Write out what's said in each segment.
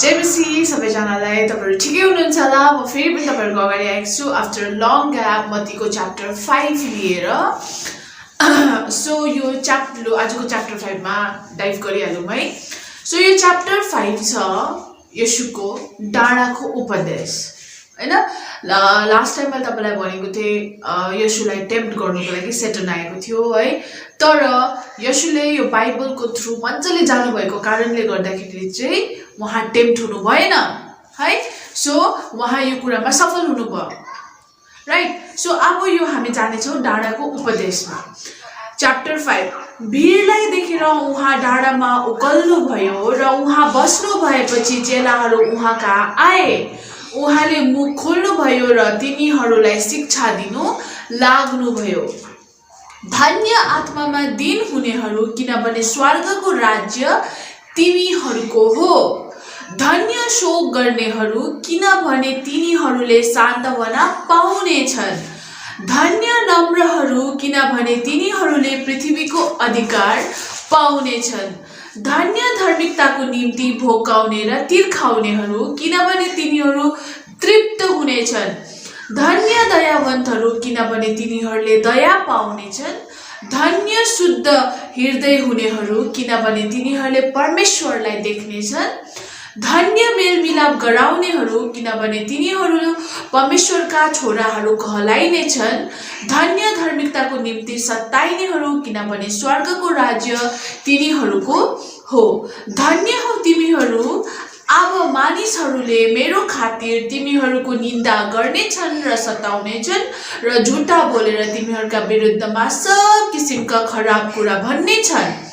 जेबिसी सबैजनालाई तपाईहरु ठिकै हुनुहुन्छ होला। म फेरि पनि तपाईहरुको अगाडि आएको छु आफ्टर लङ ग्याप मतीको च्याप्टर 5 लिएर। सो यो च्याप्टर आजको च्याप्टर 5 मा डाइभ गरिहालौँ है। सो यो च्याप्टर 5 छ येशूको डाँडाको उपदेश हैन। लास्ट टाइम मैले तपाईलाई भनेको थिए येशूलाई टेम्प्ट गर्नको लागि सेटन आएको थियो है। तर येशूले यो बाइबलको थ्रु मजाले जानु भएको कारणले गर्दाखेरि चाहिँ उहाँ टेम्प्ट हुनु भएन है। सो उहाँ यो कुरामा सफल हुनुभयो राइट। सो अब यो हामी जानेछौँ डाँडाको उपदेशमा। च्याप्टर 5 भिडलाई देखेर उहाँ डाँडामा उकल्नु भयो र उहाँ बस्नु भएपछि चेलाहरू उहाँ कहाँ आए। उहाँले मुख खोल्नु भयो र तिनीहरूलाई शिक्षा दिनु लाग्नुभयो। धन्य आत्मामा दीन हुनेहरू किनभने स्वर्गको राज्य तिनीहरूको हो। धन्य शोक गर्नेहरू किनभने तिनीहरूले सान्त्वना पाउनेछन्। धन्य नम्रहरू किनभने तिनीहरूले पृथ्वीको अधिकार पाउनेछन्। धन्य धार्मिकताको निम्ति भोकाउने र तिर्खाउनेहरू किनभने तिनीहरू तृप्त हुनेछन्। धन्य दयावन्तहरू किनभने तिनीहरूले दया पाउनेछन्। धन्य शुद्ध हृदय हुनेहरू किनभने तिनीहरूले परमेश्वरलाई देख्नेछन्। धन्य मेलमिलाप गराउनेहरू किनभने तिनीहरू परमेश्वरका छोराहरू कहलाइनेछन्। धन्य धार्मिकताको निम्ति सताइनेहरू किनभने स्वर्गको राज्य तिनीहरूको हो। धन्य हो तिमीहरू अब मानिसहरूले मेरो खातिर तिमीहरूको निन्दा गर्नेछन् र सताउनेछन् र झुटा बोलेर तिमीहरूका विरुद्धमा सब किसिमका खराब कुरा भन्नेछन्।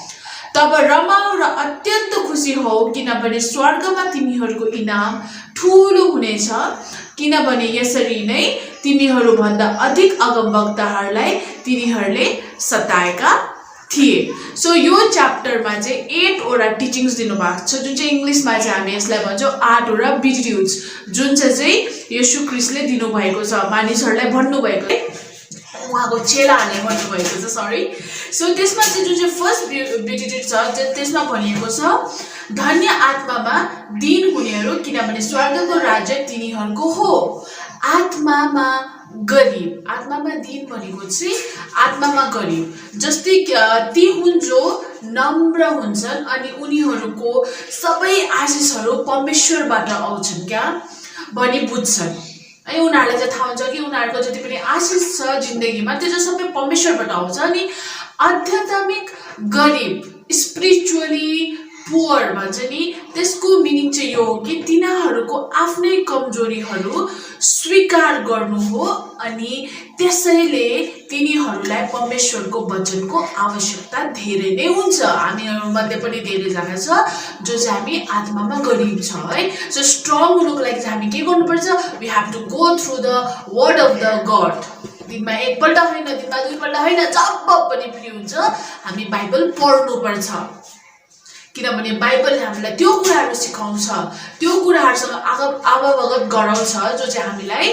तब रमाऊ र अत्यन्त खुसी हौ किनभने स्वर्गमा तिमीहरूको इनाम ठुलो हुनेछ। किनभने यसरी नै तिमीहरू भन्दा अधिक अगमवक्ताहरूलाई तिनीहरूले सताएका थिए। सो यो च्याप्टरमा चाहिँ 8 वटा टिचिङ्स दिनुभएको छ जुन चाहिँ इङ्ग्लिसमा चाहिँ हामी यसलाई भन्छौँ 8 वटा बिटिट्युड्स जुन चाहिँ येशू ख्रीष्टले दिनुभएको छ मानिसहरूलाई भन्नुभएको उहाँको चेलाहरूले भन्नुभएको छ सरी। सो त्यसमा चाहिँ जुन चाहिँ फर्स्ट बिटिट्युड छ त्यसमा भनिएको छ धन्य आत्मामा दीन हुनेहरू किनभने स्वर्गको राज्य तिनीहरूको हो। आत्मामा गरिब, आत्मामा दीन भनेको चाहिँ आत्मामा गरिब जस्तै ती हुन् जो नम्र हुन्छन् अनि उनीहरूको सबै आशिषहरू परमेश्वरबाट आउँछन् क्या भनी बुझ्छन् है। उनीहरूलाई चाहिँ थाहा हुन्छ कि उनीहरूको जति पनि आशिष छ जिन्दगीमा त्यो चाहिँ सबै परमेश्वरबाट आउँछ। अनि आध्यात्मिक गरिब स्पिरिचुअली पुअर भन्छ नि त्यसको मिनिङ चाहिँ यो हो कि तिनीहरूको आफ्नै कमजोरीहरू स्वीकार गर्नु हो अनि त्यसैले तिनीहरूलाई परमेश्वरको वचनको आवश्यकता धेरै नै हुन्छ। हामीहरूमध्ये पनि धेरैजना छ जो चाहिँ हामी आत्मामा गरिब छ है। सो स्ट्रङ हुनुको लागि चाहिँ हामी के गर्नुपर्छ we have to go through the word of the God. दिनमा एकपल्ट होइन दिनमा दुईपल्ट होइन जब पनि फ्री हुन्छ हामी बाइबल पढ्नुपर्छ किनभने बाइबलले हामीलाई त्यो कुराहरू सिकाउँछ त्यो कुराहरूसँग अवगत गराउँछ जो चाहिँ हामीलाई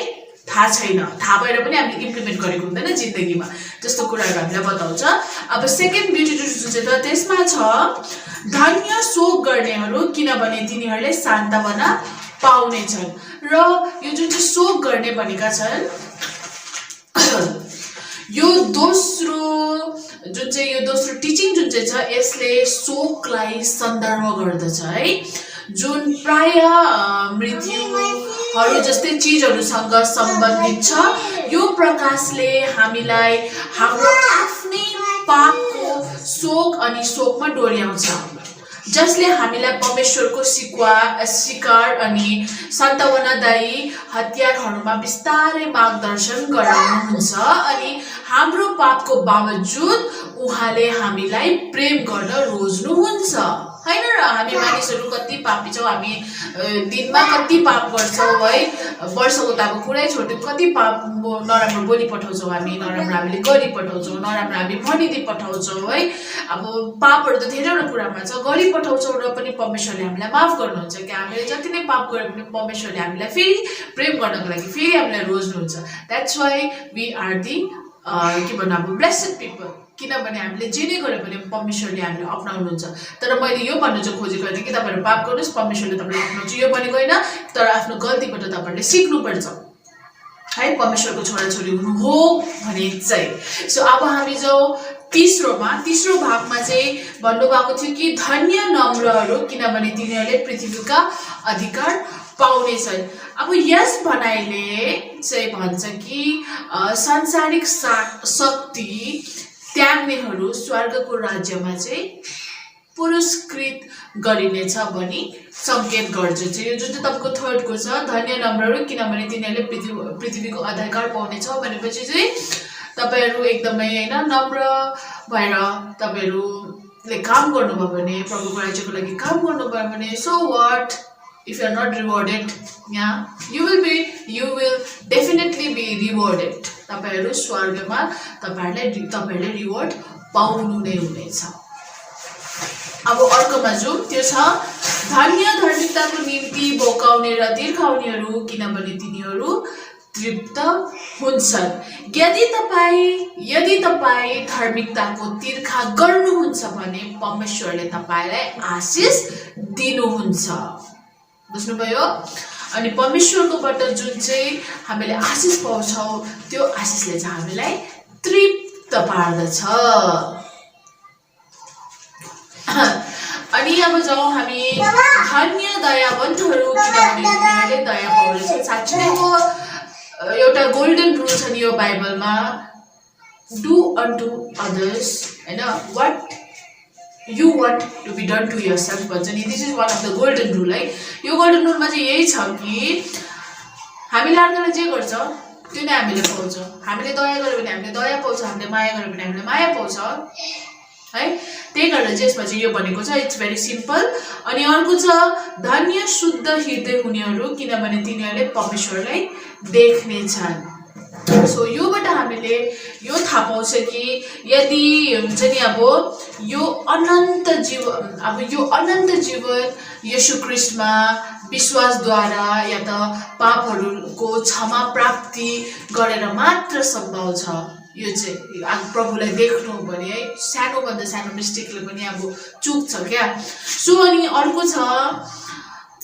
थाहा छैन। थाहा भएर पनि हामीले इम्प्लिमेन्ट गरेको हुँदैन जिन्दगीमा त्यस्तो कुराहरू हामीलाई बताउँछ। अब सेकेन्ड बिटिट्युड जुन चाहिँ त त्यसमा छ धन्य शोक गर्नेहरू किनभने तिनीहरूले सान्त्वना पाउनेछन्। र यो जुन चाहिँ शोक गर्ने भनेका छन् यो दोस्रो टिचिङ जुन चाहिँ छ यसले शोकलाई सन्दर्भ गर्दछ है जुन प्राय मृत्युहरू जस्तै चिजहरूसँग सम्बन्धित छ। यो प्रकाशले हामीलाई हाम्रो आफ्नै पापको शोक अनि शोकमा डोर्याउँछ जसले हामीलाई परमेश्वरको शिकार अनि सान्त्वनादायी हतियारहरूमा बिस्तारै मार्गदर्शन गराउनुहुन्छ। अनि हाम्रो पापको बावजुद उहाँले हामीलाई प्रेम गर्न रोज्नुहुन्छ हैन। र हामी मानिसहरू कति पापी छौँ, हामी दिनमा कति पाप गर्छौँ है। वर्षको त अब कुरै छोड्यौँ कति पाप नराम्रो बोली पठाउँछौँ हामी, नराम्रो हामीले गरी पठाउँछौँ, नराम्रो हामी भनिदिई पठाउँछौँ है। अब पापहरू त धेरैवटा कुरामा छ गरी पठाउँछौँ र पनि परमेश्वरले हामीलाई माफ गर्नुहुन्छ कि हामीले जति नै पाप गरे पनि परमेश्वरले हामीलाई फेरि प्रेम गर्नको लागि फेरि हामीलाई रोज्नुहुन्छ। That's why we are the के भन्नु अब ब्लेस्ड पिपल। किनभने हामीले जे नै गरे पनि परमेश्वरले हामीले अपनाउनुहुन्छ। तर मैले यो भन्न चाहिँ खोजेको होइन कि तपाईँहरू पाप गर्नुहोस् परमेश्वरले तपाईँलाई अपनाउँछ, यो भनेको होइन। तर आफ्नो गल्तीबाट तपाईँहरूले सिक्नुपर्छ है, परमेश्वरको छोराछोरी हुनु हो भने चाहिँ। सो अब हामी जो तेस्रो भागमा चाहिँ भन्नुभएको थियो कि धन्य नम्रहरू किनभने तिनीहरूले पृथ्वीका अधिकार पाउनेछन्। अब यस भनाइले चाहिँ भन्छ कि सांसारिक शक्ति त्याग्नेहरू स्वर्गको राज्यमा चाहिँ पुरस्कृत गरिनेछ भनी संकेत गर्छ। चाहिँ यो जुन चाहिँ तपाईँको थर्डको छ, धन्य नम्रहरू किनभने तिनीहरूले पृथ्वीको अधिकार पाउनेछ भनेपछि चाहिँ तपाईँहरू एकदमै होइन नम्र भएर तपाईँहरूले काम गर्नुभयो भने, प्रभुको राज्यको लागि काम गर्नुभयो भने, so what if you are not rewarded, yeah, you will definitely be rewarded. तपाईहरू स्वर्गमा तपाईहरूले रिवार्ड पाउनु नै हुनेछ। अब अर्कोमा जाउँ, त्यो छ धन्य धार्मिकताको निम्ति भोकाउने र तिर्खाउनेहरू किनभने तिनीहरू तृप्त हुन्छन्। यदि तपाईँ धार्मिकताको तिर्खा गर्नुहुन्छ भने परमेश्वरले तपाईँलाई आशिष दिनुहुन्छ। बुझ्नुभयो? अनि परमेश्वरकोबाट जुन चाहिँ हामीले आशिष पाउँछौँ त्यो आशिषले चाहिँ हामीलाई तृप्त पार्दछ। अनि अब जाउँ हामी धन्य दयावन्तहरू किनभने तिनीहरूले दया पाउनेछन्। साँच्चै नै एउटा गोल्डन रुल छ नि यो बाइबलमा, डु अनटु अदर्स हैन what you want to be done to yourself भन्छ नि। This is one of the golden rule है। यो गोल्डन रुलमा चाहिँ यही छ कि हामीले अर्कालाई जे गर्छ त्यो नै हामीले पाउँछ। हामीले दया गर्यो भने हामीले दया पाउँछ, हामीले माया गर्यो भने हामीले माया पाउँछ है। त्यही कारण चाहिँ यसमा चाहिँ यो भनेको छ, इट्स भेरी सिम्पल। अनि अर्को छ धन्य शुद्ध हृदय हुनेहरू किनभने तिनीहरूले परमेश्वरलाई देख्नेछन्। सो योबाट हामीले यो थाहा पाउँछ कि यदि हुन्छ नि अब यो अनन्त जीवन येशू ख्रीष्टमा विश्वासद्वारा या त पापहरूको क्षमा प्राप्ति गरेर मात्र सम्भव छ। यो चाहिँ प्रभुलाई देख्नु भने है, सानोभन्दा सानो मिस्टेकले पनि अब चुक छ क्या। सो अनि अर्को छ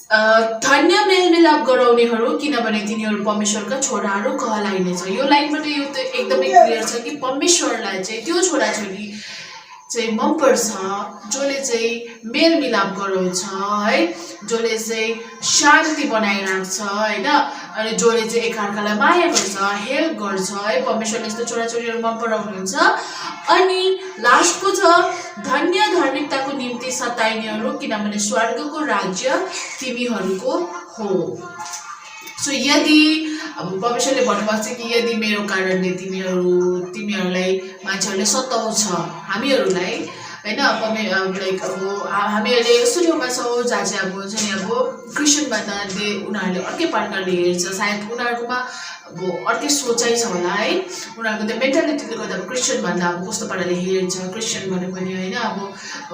धन्य मेलमिलाप गराउनेहरू किनभने तिनीहरू परमेश्वरका छोराहरू कहलाइनेछ। यो लाइनबाट यो त एकदमै क्लियर छ कि परमेश्वरलाई चाहिँ त्यो छोराछोरी चाहिँ मनपर्छ जसले चाहिँ मेलमिलाप गराउँछ है, जसले चाहिँ शान्ति बनाइराख्छ होइन, अनि जसले चाहिँ एकअर्कालाई माया गर्छ, हेल्प गर्छ है। परमेश्वरले यस्तो छोराछोरीहरू मन पराउनुहुन्छ। अनि लास्टको छ धन्य धार्मिकताको निम्ति सताइनेहरू किनभने स्वर्गको राज्य तिमीहरूको हो। सो यदि अब परमेश्वरले भन्नुभएको छ कि यदि मेरो कारणले तिमीहरूलाई मान्छेहरूले सताउँछ, हामीहरूलाई होइन, लाइक अब हामीहरूले यस्तो ठाउँमा छौँ जहाँ चाहिँ अब हुन्छ नि अब क्रिस्चियनभन्दा उनीहरूले अर्कै प्रकारले हेर्छ। सायद उनीहरूकोमा अब अर्कै सोचाइ छ होला है, उनीहरूको त्यो मेन्टालिटीले गर्दा अब क्रिस्चियनभन्दा अब कस्तो पाराले हेर्छ। क्रिस्चियन भने पनि होइन अब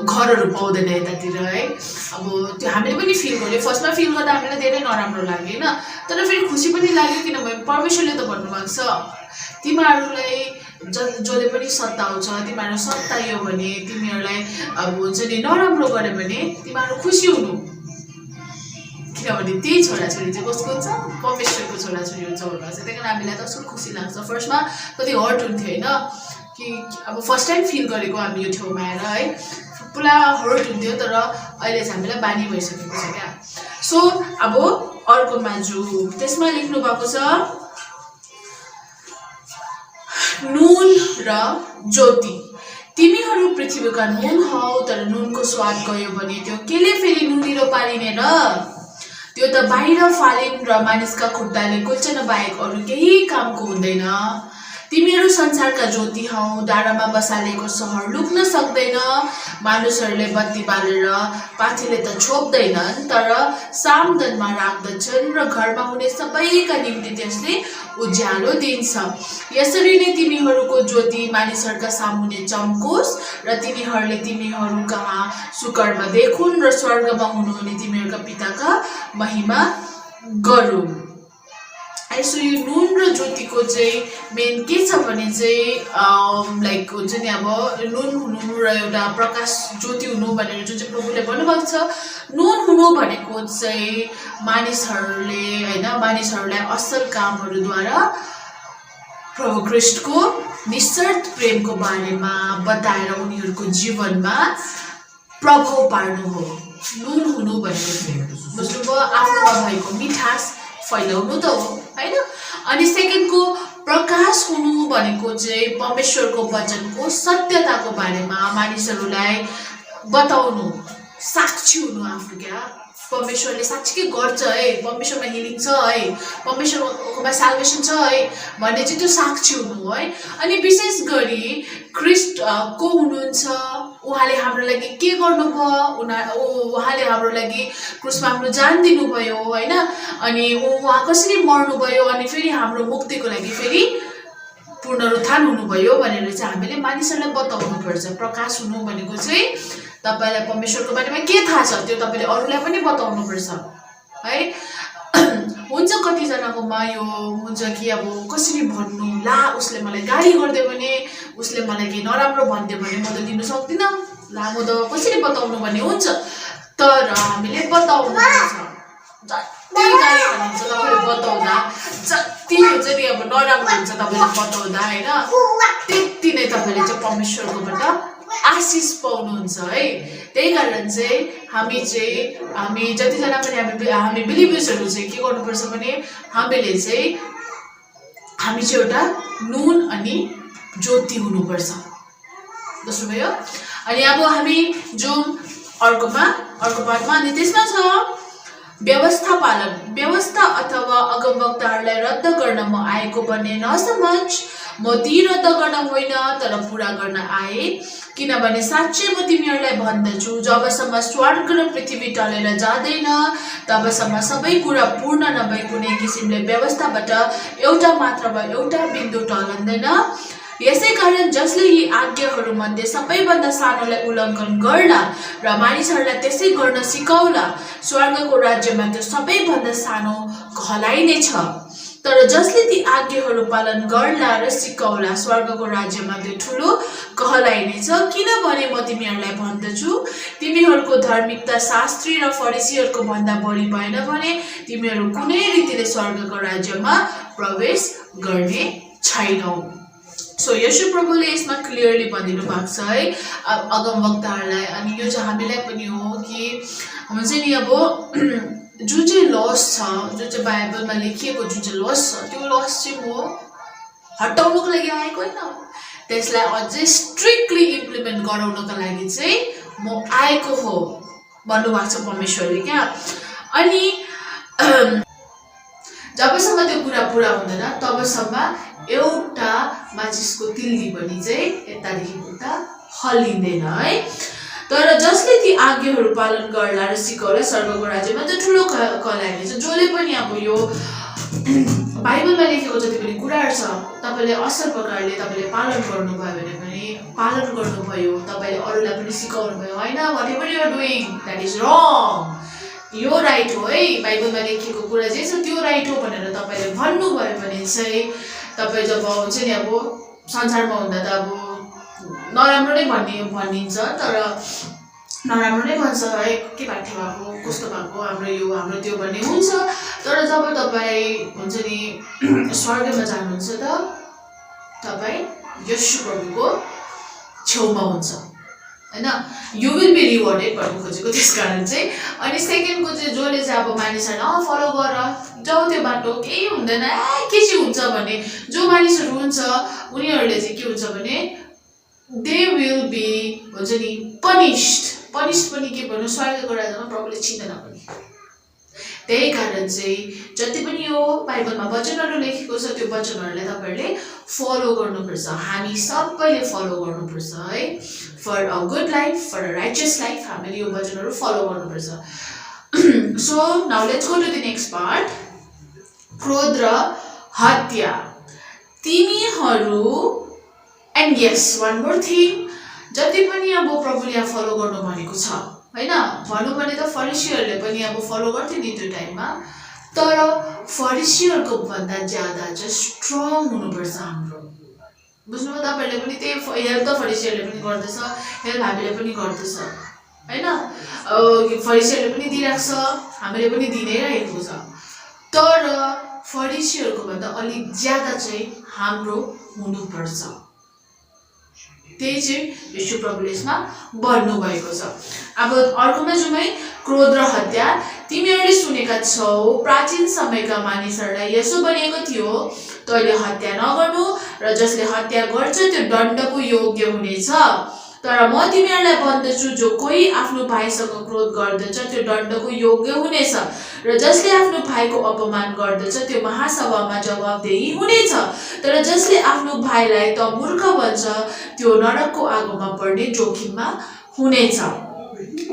घरहरू पाउँदैन यतातिर है। अब त्यो हामीले पनि फिल गर्यो, फर्स्टमा फिल गर्दा हामीलाई धेरै नराम्रो लाग्यो होइन, तर फेरि खुसी पनि लाग्यो किनभने परमेश्वरले त भन्नुभएको छ तिमीहरूलाई जसले पनि सताउँछ, तिमीहरू सताइयो भने तिमीहरूलाई अब हुन्छ नि नराम्रो गर्यो भने तिमीहरू खुसी हुनु, किनभने त्यही छोराछोरी चाहिँ कसको हुन्छ, परमेश्वरको छोराछोरी हुन्छ भन्नुभएको छ। त्यही कारण हामीलाई त कस्तो खुसी लाग्छ। फर्स्टमा कति हर्ट हुन्थ्यो होइन कि अब फर्स्ट टाइम फिल गरेको हामी यो ठाउँमा आएर है, पुरा हर्ट हुन्थ्यो, तर अहिले चाहिँ हामीलाई बानी भइसकेको छ क्या। सो अब अर्कोमा जाउँ, त्यसमा लेख्नु भएको छ नुन र ज्योति। तिमीहरू पृथ्वीका नुन हौ, तर नुनको स्वाद गयो भने त्यो केले फेरि नुनिलो पारिने र? त्यो त बाहिर फालिन र मानिसका खुट्टाले कुल्चन बाहेक अरू केही कामको हुँदैन। तिमीहरू संसारका ज्योति हौ, डाँडामा बसालेको सहर लुक्न सक्दैन। मानिसहरूले बत्ती बालेर पाथीले त छोप्दैनन्, तर सामदनमा राख्दछन् र घरमा हुने सबैका निम्ति त्यसले उज्यालो दिन्छ। यसरी नै तिमीहरूको ज्योति मानिसहरूका सामुन्ने चम्कोस् र तिनीहरूले तिमीहरू कहाँ सुकर्म देखुन् र स्वर्गमा हुनुहुने तिमीहरूका पिताका महिमा गरून्। सो यो नुन र ज्योतिको चाहिँ मेन के छ भने चाहिँ लाइक हुन्छ नि अब नुन हुनु र एउटा प्रकाश ज्योति हुनु भनेर जुन चाहिँ प्रभुले भन्नुभएको छ। नुन हुनु भनेको चाहिँ मानिसहरूले होइन मानिसहरूलाई असल कामहरूद्वारा प्रभु ख्रीष्टको निस्वार्थ प्रेमको बारेमा बताएर उनीहरूको जीवनमा प्रभाव पार्नु हो। नुन हुनु भनेको बुझ्नुभयो, आफ्नोमा भएको मिठास फैलाउनु त हो हैन। अनि सेकेन्डको प्रकाश हुनु भनेको चाहिँ परमेश्वरको वचनको सत्यताको बारेमा मानिसहरूलाई बताउनु, साक्षी हुनु आफ्नो क्या परमेश्वरले साँच्चै गर्छ है, परमेश्वरमा हिलिङ छ है, परमेश्वरकोमा साल्भेसन छ है भन्ने चाहिँ त्यो साक्षी हुनु है। अनि विशेष गरी ख्रीष्ट को हुनुहुन्छ, उहाँले हाम्रो लागि के गर्नुभयो, उहाँले हाम्रो लागि क्रुसमा आफ्नो जान दिनुभयो होइन, अनि उहाँ कसरी मर्नुभयो अनि फेरि हाम्रो मुक्तिको लागि फेरि पुनरुत्थान हुनुभयो भनेर चाहिँ हामीले मानिसहरूलाई बताउनुपर्छ। प्रकाश हुनु भनेको चाहिँ तपाईलाई परमेश्वरको बारेमा के थाहा छ त्यो तपाईले अरूलाई पनि बताउनुपर्छ है। हुन्छ कतिजनाकोमा यो हुन्छ कि अब कसरी भन्नु, ला उसले मलाई गाली गरिदियो भने, उसले मलाई केही नराम्रो भनिदियो भने म त लिन सक्दिनँ, ला म त कसरी बताउनु भन्ने हुन्छ। तर हामीले बताउनुपर्छ, जति गाली भन्नुहुन्छ तपाईँले बताउँदा, जति हुन्छ नि अब नराम्रो हुन्छ तपाईँले बताउँदा होइन, त्यति नै तपाईँले चाहिँ परमेश्वरकोबाट आशिष पाउनुहुन्छ है। त्यही कारण चाहिँ हामी जतिजना पनि हामी बिलिभर्सहरू चाहिँ के गर्नुपर्छ भने हामी चाहिँ एउटा नुन अनि ज्योति हुनुपर्छ, बुझ्नुभयो। अनि अब हामी जाउँ अर्को पाठमा। अनि त्यसमा छ व्यवस्था पालन। व्यवस्था अथवा अगमवक्ताहरूलाई रद्द गर्न म आएको भन्ने नसमझ, म ती रद्द गर्न होइन तर पूरा गर्न आए। किनभने साँच्चै म तिमीहरूलाई भन्दछु, जबसम्म स्वर्ग र पृथ्वी टलेर जाँदैन तबसम्म सबै कुरा पूर्ण नभई कुनै किसिमले व्यवस्थाबाट एउटा मात्र वा एउटा बिन्दु टलँदैन। यसै कारण जसले यी आज्ञाहरूमध्ये सबैभन्दा सानोलाई उल्लङ्घन गर्ला र मानिसहरूलाई त्यसै गर्न सिकाउला, स्वर्गको राज्यमा त्यो सबैभन्दा सानो कहलाइनेछ। तर जसले ती आज्ञाहरू पालन गर्ला र सिकाउला, स्वर्गको राज्यमा त्यो ठुलो कहलाइनेछ। किनभने म तिमीहरूलाई भन्दछु, तिमीहरूको धार्मिकता शास्त्री र फरिसीहरूको भन्दा बढी भएन भने तिमीहरू कुनै रीतिले स्वर्गको राज्यमा प्रवेश गर्ने छैनौ। सो यशु प्रभुले यसमा क्लियरली भनिदिनु भएको छ है अगमवक्ताहरूलाई। अनि यो चाहिँ हामीलाई पनि हो कि हुन्छ नि अब जुन चाहिँ लस छ, जुन चाहिँ बाइबलमा लेखिएको जुन चाहिँ लस छ, त्यो लस चाहिँ म हटाउनुको लागि आएको होइन, त्यसलाई अझै स्ट्रिक्टली इम्प्लिमेन्ट गराउनको लागि चाहिँ म आएको हो भन्नुभएको छ परमेश्वरले क्या। अनि जबसम्म त्यो कुरा पुरा हुँदैन तबसम्म एउटा माचिसको तिल्ली पनि चाहिँ यतादेखि उता हल्लिँदैन है। तर जसले ती आज्ञाहरू पालन गर्ला र सिकाउला, स्वर्गको राज्यमा त्यो ठुलो कहलाइनेछ। जसले पनि अब यो बाइबलमा लेखेको जति पनि कुराहरू छ तपाईँले असल प्रकारले तपाईँले पालन गर्नुभयो भने पनि पालन गर्नुभयो, तपाईँले अरूलाई पनि सिकाउनु भयो होइन, whatever you are doing that is wrong, यो राइट हो है, बाइबलमा लेखिएको कुरा जे छ त्यो राइट हो भनेर तपाईँले भन्नुभयो भने चाहिँ तपाईँ जब हुन्छ नि अब संसारमा हुँदा त अब नराम्रो नै भनिन्छ, तर नराम्रो नै भन्छ है, के बाठ्य भएको कस्तो भएको हाम्रो त्यो भन्ने हुन्छ। तर जब तपाईँ हुन्छ नि स्वर्गमा जानुहुन्छ त तपाईँ यशु प्रभुको छेउमा हुन्छ होइन, यु विल बी रिवार्डेड भन्नु खोजेको त्यस कारण चाहिँ। अनि सेकेन्डको चाहिँ जसले चाहिँ अब मानिसहरूलाई फलो गर जाऊ त्यो बाटो केही हुँदैन के चाहिँ हुन्छ भने जो मानिसहरू हुन्छ उनीहरूले चाहिँ के हुन्छ भने दे विल बी हुन्छ नि पनिस्ड पनि के भन्नु स्वर्गको राज्यमा प्रभुले छिन्दैन पनि। त्यही कारण चाहिँ जति पनि यो बाइबलमा वचनहरू लेखेको छ त्यो वचनहरूलाई तपाईँहरूले फलो गर्नुपर्छ, हामी सबैले फलो गर्नुपर्छ है। For a good life, for a righteous life हामीले यो वचनहरू फलो गर्नुपर्छ। So now let's go to the next part. क्रोध र हत्या तिमीहरू, and yes one more thing, जति पनि अब प्रभुले यहाँ फलो गर्नु भनेको छ होइन, भनौँ भने त फरिसीहरूले पनि अब फलो गर्थे नि त्यो टाइममा, तर फरिसीहरूको भन्दा ज्यादा चाहिँ स्ट्रङ हुनुपर्छ हाम्रो। बुझ्नुभयो तपाईँहरूले पनि? त्यही हेल्प त फरिसीहरूले पनि गर्दछ, हेल्प हामीले पनि गर्दछ होइन। फरिसीहरूले पनि दिइरहेको छ, हामीले पनि दिनै रहेको छ। तर फरिसीहरूको भन्दा अलिक ज्यादा चाहिँ हाम्रो हुनुपर्छ। त्यही चाहिँ यीशु प्रभुले यसमा भन्नुभएको छ। अब अर्कोमा जाउँ है, क्रोध र हत्या। तिमीहरूले सुनेका छौ प्राचीन समयका मानिसहरूलाई यसो भनिएको थियो, तैँले हत्या नगर्नु र जसले हत्या गर्छ त्यो दण्डको योग्य हुनेछ। तर म तिमीहरूलाई भन्दछु, जो कोही आफ्नो भाइसँग क्रोध गर्दछ त्यो दण्डको योग्य हुनेछ, र जसले आफ्नो भाइको अपमान गर्दछ त्यो महासभामा जवाबदेही हुनेछ। तर जसले आफ्नो भाइलाई त मूर्ख भन्छ त्यो नरकको आगोमा पर्ने जोखिममा हुनेछ।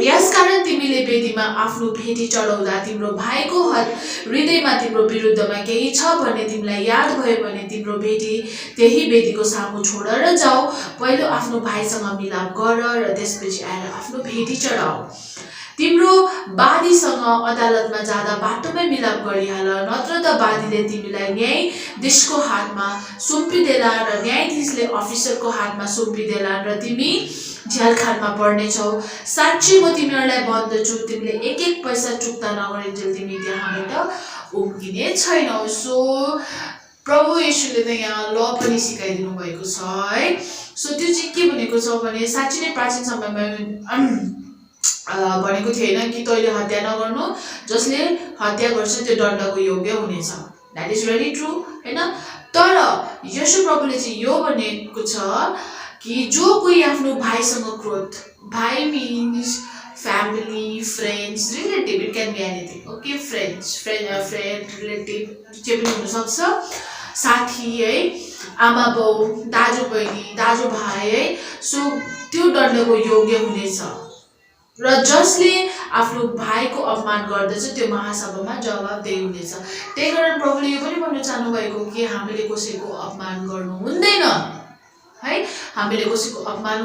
यसकारण तिमीले वेदीमा आफ्नो भेटी चढाउँदा तिम्रो भाइको हृदयमा तिम्रो विरुद्धमा केही छ भने तिमीलाई याद भयो भने तिम्रो भेटी त्यही वेदीको सामु छोडेर जाऊ। पहिलो आफ्नो भाइसँग मिलाप गर र त्यसपछि आएर आफ्नो भेटी चढाऊ। तिम्रो वादीसँग अदालतमा जाँदा बाटोमै मिलाप गरिहाल, नत्र त वादीले तिमीलाई न्यायाधीशको हातमा सुम्पिदेला र न्यायाधीशले अफिसरको हातमा सुम्पिदेला र तिमी झ्यालखानमा पर्नेछौ। साँच्चै म तिमीहरूलाई भन्दछु, तिमीले एक पैसा चुक्ता नगरिन्जेल तिमी त्यहाँबाट उम्किने छैनौ। सो प्रभु येशूले त यहाँ ल पनि सिकाइदिनु भएको छ है। सो त्यो चाहिँ के भनेको छ भने साँच्चै नै प्राचीन समयमा भनेको थिएन कि तैँले हत्या नगर्नु, जसले हत्या गर्छ त्यो दण्डको योग्य हुनेछ। द्याट इज भेरी ट्रु होइन। तर येशू प्रभुले चाहिँ यो भनेको छ कि जो कोही आफ्नो भाइसँग क्रोध, भाइ means family, friends, relative, it can be anything, okay, friend, relative जे पनि हुनसक्छ, साथी है, आमा बाउ, दाजु बहिनी, दाजु भाइ है। सो त्यो दण्डको योग्य हुनेछ। र जसले आफ्नो भाइको अपमान गर्दछ त्यो महासभामा जवाबदेही हुनेछ। त्यही कारण प्रभुले यो पनि भन्न चाहनु भएको कि हामीले कसैको अपमान गर्नु हुँदैन है। हामीले कसैको अपमान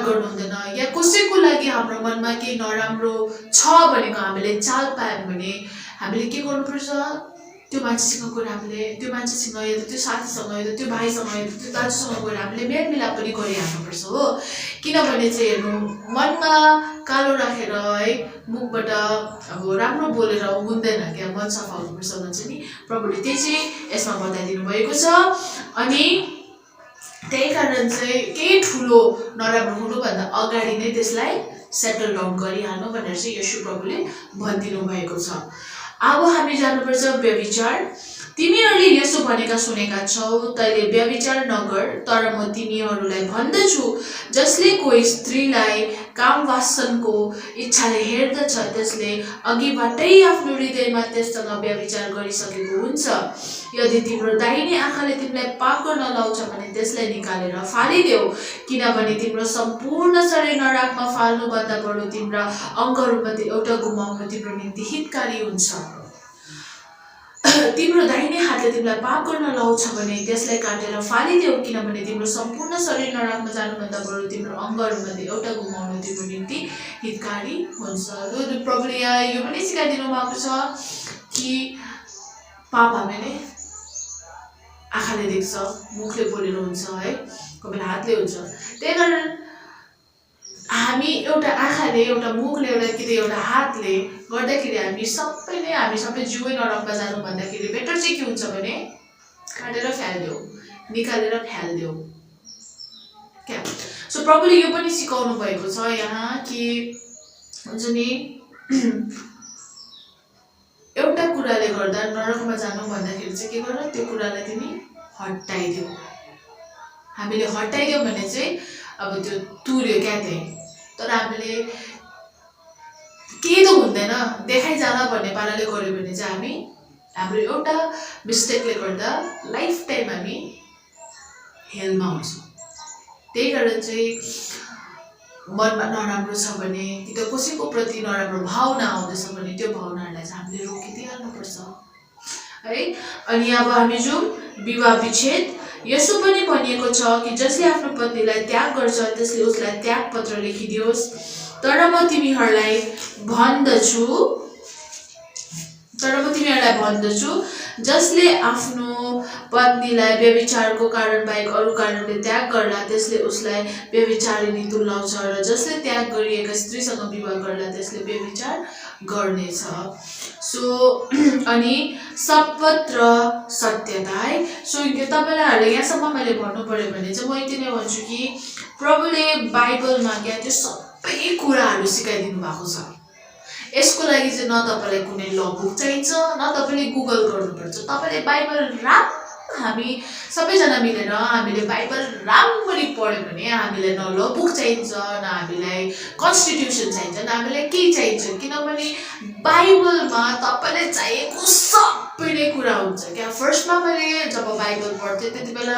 गर्नु हुँदैन, या कसैको लागि हाम्रो मनमा केही नराम्रो छ भनेको हामीले चाल पायौँ भने हामीले के गर्नुपर्छ, त्यो मान्छेसँग गएर हामीले त्यो मान्छेसँग या त त्यो साथीसँग या त त्यो भाइसँग या त त्यो दाजुसँग गएर हामीले मेलमिलाप पनि गरिहाल्नुपर्छ हो। किनभने चाहिँ हेर्नु, मनमा कालो राखेर है, मुखबाट अब राम्रो बोलेर हुँदैन क्या, मन सफा हुनुपर्छ भन्छ नि प्रभुले। त्यही चाहिँ यसमा बताइदिनु भएको छ। अनि त्यही कारण चाहिँ केही ठुलो नराम्रो हुनुभन्दा अगाडि नै त्यसलाई सेटल डाउन गरिहाल्नु भनेर चाहिँ येशू प्रभुले भनिदिनु भएको छ। अब हामी जानुपर्छ व्यभिचार। तिमीहरूले यसो भनेका सुनेका छौ, तैँले व्यभिचार नगर। तर म तिमीहरूलाई भन्दछु, जसले कोही स्त्रीलाई कामवासनको इच्छाले हेर्दछ त्यसले अघिबाटै आफ्नो हृदयमा त्यससँग व्यभिचार गरिसकेको हुन्छ। यदि तिम्रो दाहिने आँखाले तिमीलाई पाप गर्न लाउँछ भने त्यसलाई निकालेर फालिदेऊ, किनभने तिम्रो सम्पूर्ण शरीर नरकमा फाल्नुभन्दा बरु तिम्रा अङ्गहरूमध्ये एउटा गुमाउनु तिम्रो निम्ति हितकारी हुन्छ। तिम्रो दाहिने हातले तिमीलाई पाप गर्न लाउँछ भने त्यसलाई काटेर फालिदेऊ, किनभने तिम्रो सम्पूर्ण शरीर नरकमा जानुभन्दा बरु तिम्रो अङ्गहरूमध्ये एउटा गुमाउनु तिम्रो निम्ति हितकारी हुन्छ। प्रभुले यहाँ यो पनि सिकाइदिनु भएको छ कि पाप हामीले आँखाले देख्छ, मुखले बोलेर हुन्छ है, कोही बेला हातले हुन्छ। त्यही कारण हामी एउटा आँखाले, एउटा मुखले, एउटा हातले गर्दाखेरि हामी सबै जिउै नरकमा जानु भन्दाखेरि बेटर चाहिँ के हुन्छ भने काटेर फ्यालिदेऊ, निकालेर फ्यालिदेऊ क्या। सो प्रभुले यो पनि सिकाउनु भएको छ यहाँ कि हुन्छ नि, एउटा कुराले गर्दा नरकमा जानु भन्दाखेरि चाहिँ के गर, त्यो कुरालाई तिमी हटाइदेऊ। हामीले हटाइदेऊ भने चाहिँ अब त्यो तुर्यो क्या त्यही। तर हामीले केही त हुँदैन, देखाइजाला भन्ने पाराले गर्यो भने चाहिँ हाम्रो एउटा मिस्टेकले गर्दा लाइफ टाइम हामी हेलमा हुन्छौँ। त्यही कारण चाहिँ मनमा नराम्रो छ भने कि त कसैको प्रति नराम्रो भावना आउँदैछ भने त्यो भावनाहरूलाई चाहिँ हामीले रोकिदिइहाल्नुपर्छ है। अनि अब हामी जाउँ विवाह विच्छेद। यसो पनि भनिएको छ कि जसले आफ्नो पत्नीलाई त्याग गर्छ त्यसले उसलाई त्याग पत्र लेखिदियोस्। तर म तिमीहरूलाई भन्दछु, तर म तिमीहरूलाई भन्दछु जसले आफ्नो पत्नीलाई व्यभिचारको कारण बाहेक अरू कारणले त्याग गर्ला त्यसले उसलाई व्यभिचारिणी तुल्याउँछ र जसले त्याग गरिएका स्त्रीसँग विवाह गर्ला त्यसले व्यभिचार गर्नेछ। सो अनि शपथ र सत्यता है। सो तपाईलाई यहाँसम्म मैले भन्नु पर्यो भने चाहिँ म यति नै भन्छु कि प्रभुले बाइबलमा क्या त्यो सबै कुराहरू सिकाइदिनु भएको छ। यसको लागि चाहिँ न तपाईलाई कुनै ल बुक चाहिन्छ न तपाईले गुगल गर्नुपर्छ। तपाईले बाइबल हामी सबैजना मिलेर हामीले बाइबल राम्ररी पढ्यो भने हामीलाई न ल बुक चाहिन्छ न हामीलाई कन्स्टिट्युसन चाहिन्छ न हामीलाई केही चाहिन्छ, किनभने बाइबलमा तपाईलाई चाहिएको सबै नै कुरा हुन्छ क्या। फर्स्टमा मैले जब बाइबल पढ्थेँ त्यति बेला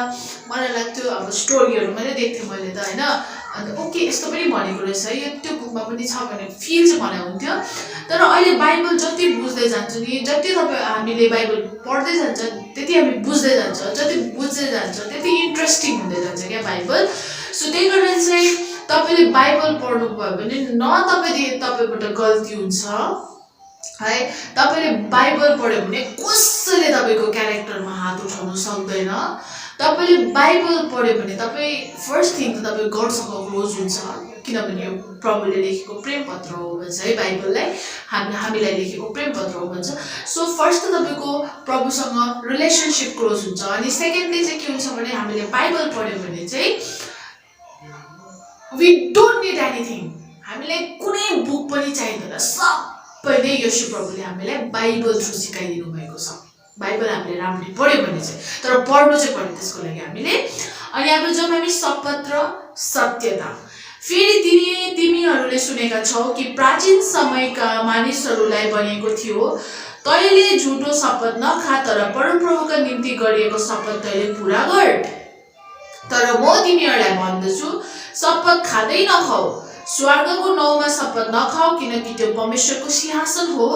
मलाई लाग्थ्यो अब स्टोरीहरू मैले देख्थेँ मैले त होइन, अन्त ओके यस्तो पनि भनेको रहेछ है, यो त्यो बुकमा पनि छ भने फिल चाहिँ मलाई हुन्थ्यो। तर अहिले बाइबल जति बुझ्दै जान्छु नि, जति हामीले बाइबल पढ्दै जान्छ त्यति हामी बुझ्दै जान्छ, जति बुझ्दै जान्छ त्यति इन्ट्रेस्टिङ हुँदै जान्छ क्या बाइबल। सो त्यही कारण चाहिँ तपाईँले बाइबल पढ्नुभयो भने न तपाईँबाट गल्ती हुन्छ है। तपाईँले बाइबल पढ्यो भने कसैले तपाईँको क्यारेक्टरमा हात उठाउन सक्दैन। तपाईँले बाइबल पढ्यो भने तपाईँ फर्स्ट थिङ त तपाईँ गडसँग क्लोज हुन्छ, किनभने यो प्रभुले लेखेको प्रेम पत्र हो भन्छ है बाइबललाई, हामीलाई लेखेको प्रेम पत्र हो भन्छ। सो फर्स्ट त तपाईँको प्रभुसँग रिलेसनसिप क्लोज हुन्छ। अनि सेकेन्डली चाहिँ के हुन्छ भने हामीले बाइबल पढ्यो भने चाहिँ वी डोन्ट निड एनिथिङ, हामीलाई कुनै बुक पनि चाहिँदैन, सबै नै यशु प्रभुले हामीलाई बाइबल थ्रु सिकाइदिनु भएको छ। बाइबल हामीले राम्ररी पढ्यो भने चाहिँ, तर पढ्नु चाहिँ पर्यो त्यसको लागि हामीले। अनि हाम्रो जब हामी शपथ र सत्यता, फेरि तिमीहरूले सुनेका छौ कि प्राचीन समयका मानिसहरूलाई बनेको थियो तैँले झुटो शपथ नखा तर परमप्रभुका निम्ति गरिएको शपथ तैँले पुरा गर। तर म तिमीहरूलाई भन्दछु शपथ खाँदै नखाऊ, स्वर्गको नाउँमा शपथ नखाऊ किनकि त्यो परमेश्वरको सिंहासन हो,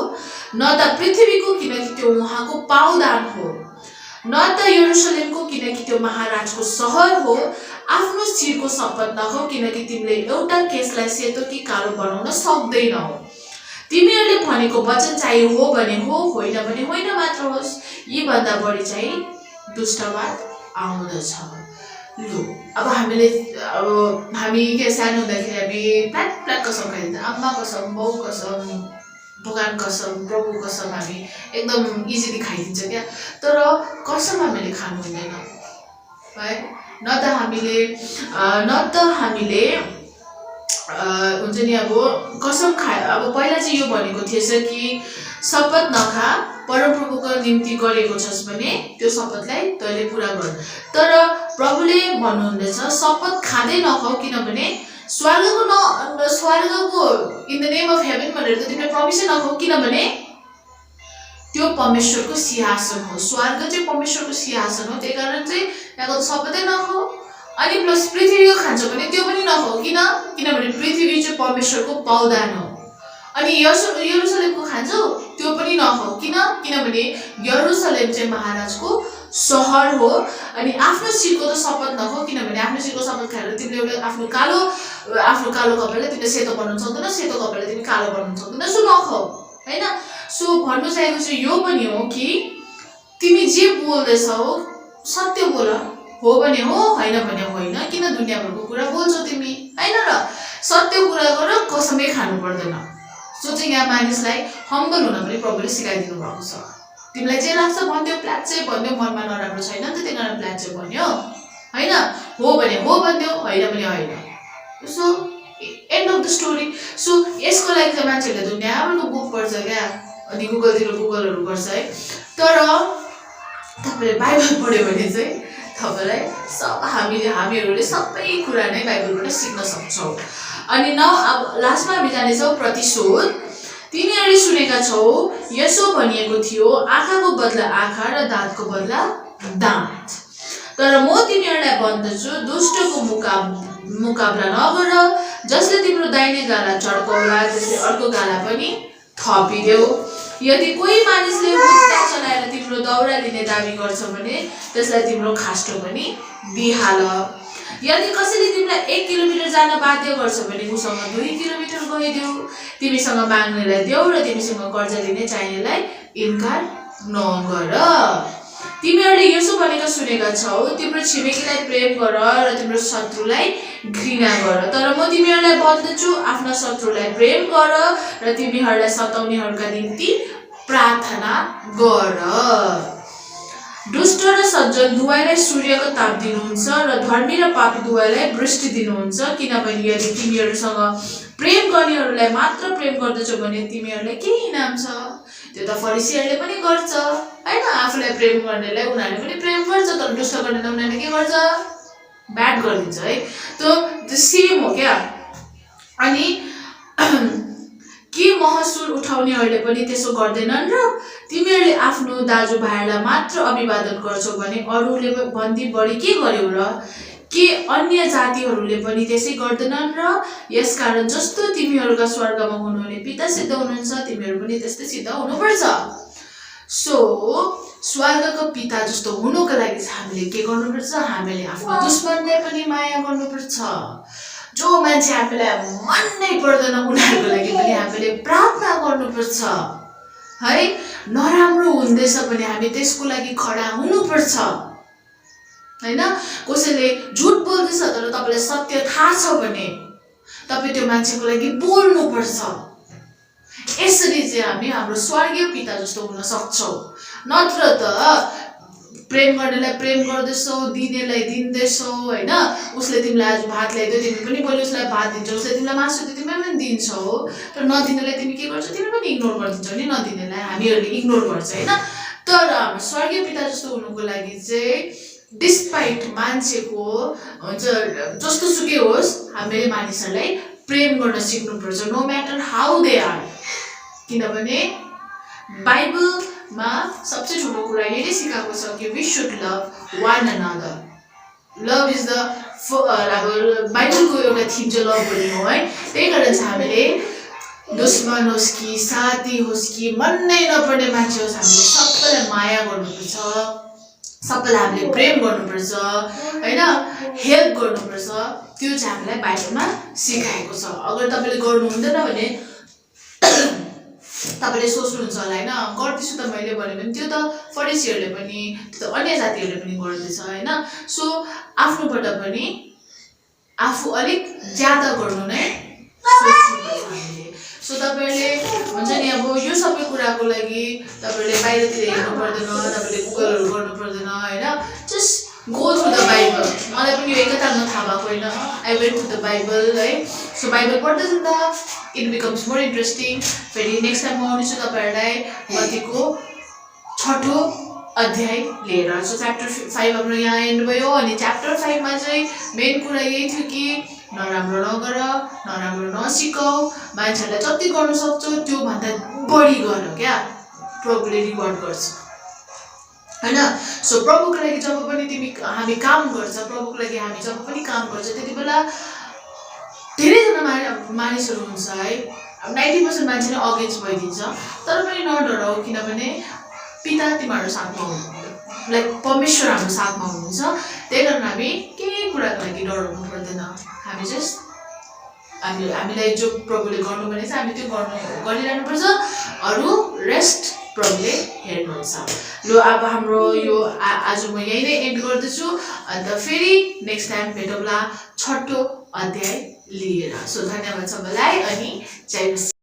न त पृथ्वीको किनकि त्यो उहाँको पावदान हो, न त यरुशलेमको किनकि त्यो महाराजको सहर हो। आफ्नो शिरको शपथ नखाऊ किनकि तिमीले एउटा केसलाई सेतो कि कालो बनाउन सक्दैनौ। तिमीहरूले भनेको वचन चाहिँ हो भने हो, होइन भने होइन मात्र होस्, यी भन्दा बढी चाहिँ दुष्टवाद आउँदछ। लु अब हामी के सानो हुँदाखेरि हामी प्लाट कसम खाइदिन्छ, आमा कसम, बाउ कसम, भगवान कसम, प्रभु कसम हामी एकदम इजिली खाइदिन्छ क्या। तर कसम हामीले खानु हुँदैन है। न त हामीले हुन्छ नि अब कसम अब पहिला चाहिँ यो भनेको थिएछ कि शपथ नखा, परमप्रभुको निम्ति गरेको छस् भने त्यो शपथलाई तैँले पुरा गर। तर प्रभुले भन्नुहुँदैछ शपथ खाँदै नखाऊ किनभने स्वर्गको in the name of heaven भनेर त तिमीले प्रवेशै नखाऊ, किनभने त्यो परमेश्वरको सिंहासन हो। स्वर्ग चाहिँ परमेश्वरको सिंहासन हो, त्यही कारण चाहिँ त्यहाँको शपथै नखाऊ। अनि प्लस पृथ्वीको खान्छ भने त्यो पनि नखाऊ, किनभने पृथ्वी चाहिँ परमेश्वरको पावदान हो। अनि यरुशलेमको खान्छौ त्यो पनि नखाऊ, किनभने यरुशलेम चाहिँ महाराजको सहर हो। अनि आफ्नो शिरको त शपथ नखाऊ किनभने आफ्नो शिरको शपथ खाएर तिमीले एउटा आफ्नो कालो कपडालाई तिमीले सेतो बनाउन सक्दैन, सेतो कपडालाई तिमी कालो बनाउन सक्दैन, सो नखाऊ हैन। सो भन्नु चाहेको चाहिँ यो पनि हो कि तिमी जे बोल्दैछौ सत्य बोल, हो भने हो, होइन भने होइन, किन दुनियाँभरको कुरा बोल्छौ तिमी हैन। र सत्य कुरा गर, कसमै खानु पर्दैन। सो चाहिँ यहाँ मानिसलाई हम्बल हुन पनि प्रभुले सिकाइदिनु भएको छ। तिमीलाई जे लाग्छ भन्यो, प्लाट चाहिँ भन्यो, मनमा नराम्रो छैन नि त त्यही कारण प्लाट चाहिँ भन्यो हैन, हो भने हो भन्यो, होइन भने होइन। So and of the story. So यसको लागि चाहिँ मान्छेहरूले दुनियाँभरको बुक पढ्छ क्या, अनि गुगलहरू गर्छ है। तर तपाईँले बाइबल पढ्यो भने चाहिँ तपाईँलाई हामीहरूले सबै कुरा नै बाइबलबाट सिक्न सक्छौँ। अनि अब लास्टमा हामी जानेछौँ प्रतिशोध। तिमीहरूले सुनेका छौ यसो भनिएको थियो आँखाको बदला आँखा र दाँतको बदला दाँत। तर म तिमीहरूलाई भन्दछु दुष्टको मुकाबला नगर, जसले तिम्रो दाहिने गाला चड्काउला त्यसले अर्को गाला पनि थपिदेऊ। यदि कोही मानिसले मुद्दा चलाएर तिम्रो दाउरा लिने दाबी गर्छ भने त्यसलाई तिम्रो खास्टो पनि दिइहाल। यदि कसैले तिमीलाई 1 किलोमिटर जान बाध्य गर्छ भने उसँग 2 किलोमिटर गइदेऊ। तिमीसँग माग्नेलाई देऊ र तिमीसँग कर्जा लिने चाहिनेलाई इन्कार नगर। तिमीहरूले यसो भनेको सुनेका छौ, तिम्रो छिमेकीलाई प्रेम गर र तिम्रो शत्रुलाई घृणा गर। तर म तिमीहरूलाई भन्दछु, आफ्ना शत्रुलाई प्रेम गर र तिमीहरूलाई सताउनेहरूका निम्ति प्रार्थना गर। दुष्ट र सज्जन दुवैलाई सूर्यको ताप दिनुहुन्छ र धर्मी र पापी दुवैलाई वृष्टि दिनुहुन्छ। किनभने यदि तिमीहरूसँग प्रेम गर्नेहरूलाई मात्र प्रेम गर्दछौ भने तिमीहरूलाई के इनाम छ? त्यो त फरिसीहरूले पनि गर्छ हैन। आफूलाई प्रेम गर्नेलाई उनीहरूले पनि प्रेम गर्छ, तर दुष्ट गर्नेलाई उनीहरूले के गर्छ? ब्याड गरिदिन्छ है। त्यो सेम हो क्या। अनि के महसुल उठाउनेहरूले पनि त्यसो गर्दैनन् र? तिमीहरूले आफ्नो दाजुभाइहरूलाई मात्र अभिवादन गर्छौ भने अरूले भन्दी बढी के गर्यौ र? के अन्य जातिहरूले पनि त्यसै गर्दैनन् र? यसकारण जस्तो तिमीहरूका स्वर्गमा हुनुहुने पिता सिद्ध हुनुहुन्छ, तिमीहरू पनि त्यस्तै सिद्ध हुनुपर्छ। सो स्वर्गको पिता जस्तो हुनुको लागि हामीले के गर्नुपर्छ? हामीले आफ्नो दुश्मनलाई पनि माया गर्नुपर्छ। जो मान्छे हामीलाई मन नै पर्दैन उनीहरूको लागि पनि हामीले प्रार्थना गर्नुपर्छ है। नराम्रो हुँदैछ भने हामी त्यसको लागि खडा हुनुपर्छ हैन। कसैले झुट बोल्दैछ तर तपाईलाई सत्य थाहा छ भने तपाईँ त्यो मान्छेको लागि बोल्नुपर्छ। यसरी चाहिँ हामी हाम्रो स्वर्गीय पिता जस्तो हुन सक्छौँ। नत्र त प्रेम गर्नेलाई प्रेम गर्दैछौ, दिनेलाई दिँदैछौ हैन। उसले तिमीलाई आज भात ल्याइदियो, तिमी पनि भोलि उसलाई भात दिन्छौ। उसले तिमीलाई मासु दियो, तिमी पनि दिन्छौ। तर नदिनेलाई तिमी के गर्छौ? तिमी पनि इग्नोर गरिदिन्छौ नि। नदिनेलाई हामीहरूले इग्नोर गर्छ हैन। तर हाम्रो स्वर्गीय पिता जस्तो हुनुको लागि चाहिँ डिस्पाइट मान्छेको हुन्छ जस्तो सुकै होस्, हामीले मानिसहरूलाई प्रेम गर्न सिक्नुपर्छ, no matter how they are. किनभने बाइबलमा सबसे ठुलो कुरा यही सिकाएको छ कि we should love one another. Love is the अब बाइबलको एउटा थिम चाहिँ लभ भन्ने हो है। त्यही कारण चाहिँ हामीले दुश्मन होस् कि साथी होस् कि मन नै नपर्ने मान्छे होस्, हामीले सबैलाई माया गर्नुपर्छ, सबैलाई हामीले प्रेम गर्नुपर्छ हैन, हेल्प गर्नुपर्छ। त्यो चाहिँ हामीलाई बाइबलमा सिकाएको छ। अगर तपाईँले गर्नु हुँदैन भने तपाईँले सोच्नुहुन्छ होला हैन, गर्दैछु त मैले भने पनि त्यो त फरिसीहरूले पनि, त्यो त अन्य जातिहरूले पनि गर्दैछ हैन। सो आफ्नोबाट पनि आफू अलिक ज्यादा गर्नु नै सोच्नुपर्छ हामीले। सो तपाईँले हुन्छ नि अब यो सबै कुराको लागि तपाईँले बाहिरतिर हेर्नु पर्दैन, तपाईँले गुगलहरू गर्नु पर्दैन हैन। Just go through the Bible. मलाई पनि यो एकैतालमा थाहा भएको होइन। I went through the Bible है। सो बाइबल पढ्दै जाँदा इट बिकम्स मोर इन्ट्रेस्टिङ। फेरि नेक्स्ट टाइम म आउनेछु तपाईँहरूलाई मत्तीको 6औं अध्याय लिएर। सो च्याप्टर 5 हाम्रो यहाँ एन्ड भयो। अनि च्याप्टर 5 मा चाहिँ मेन कुरा यही थियो कि नराम्रो नगर, नराम्रो नसिकाऊ, मान्छेहरूलाई जति गर्न सक्छौ त्यो भन्दा बढी गर क्या, प्रभुले रिवार्ड गर्छ हैन। सो प्रभुको लागि जब पनि हामी काम गर्छ, प्रभुको लागि हामी जब पनि काम गर्छ, त्यति बेला धेरैजना मानिसहरू हुन्छ है। 90% मान्छे नै अगेन्स्ट भइदिन्छ। तर पनि नडराऊ, किनभने पिता तिमीहरू साथमा हुनुहुन्छ, लाइक परमेश्वर हाम्रो साथमा हुनुहुन्छ। त्यही कारण हामी केही कुराको लागि डराउनु पर्दैन। हामी जस्ट हामीलाई जो प्रभुले गर्नु भनेको छ हामी त्यो गरिरहनुपर्छ। अरू रेस्ट प्रभुले हेर्नुहुन्छ। ल अब हाम्रो यो आज म यही नै एन्ड गर्दैछु। अन्त फेरि नेक्स्ट टाइम भेटौँला 6औं अध्याय लिएर। सो धन्यवाद सबैलाई अनि जय मसीह।